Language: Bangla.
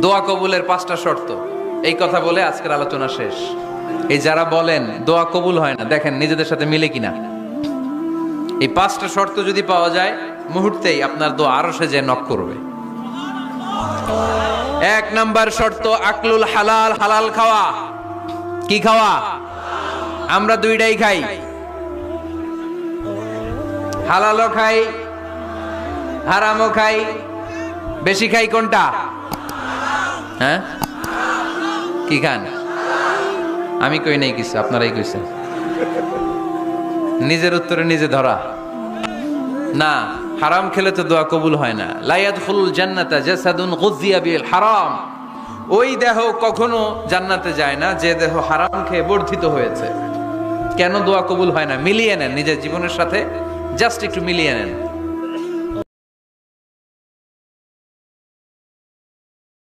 দোয়া কবুলের 5টা শর্ত, এই কথা বলে আজকের আলোচনা শেষ। এই যারা বলেন দোয়া কবুল হয় না, দেখেন নিজেদের সাথে মিলে কিনা। এই 5টা শর্ত যদি পাওয়া যায়, মুহূর্তেই আপনার দোয়া আরশে যে নক করবে। 1 নাম্বার শর্ত আকলুল হালাল, হালাল খাওয়া। কি খাওয়া? আমরা দুইটাই খাই, হালালও খাই হারামও খাই। বেশি খাই কোনটা? হ্যাঁ, কি খান? আমি কই নাই কিছু, আপনারাই কইছেন। নিজের উত্তরে নিজে ধরা না। হারাম খেলে তো দোয়া কবুল হয় না। লা ইয়াদখুলুল জান্নাতা জাসাদুন গুযিয়া বিল হারাম। ওই দেহ কখনো জান্নাতে যায় না যে দেহ হারাম খেয়ে বর্ধিত হয়েছে। কেন দোয়া কবুল হয় না? মিলিয়ে নেন নিজের জীবনের সাথে, জাস্ট একটু মিলিয়ে নেন।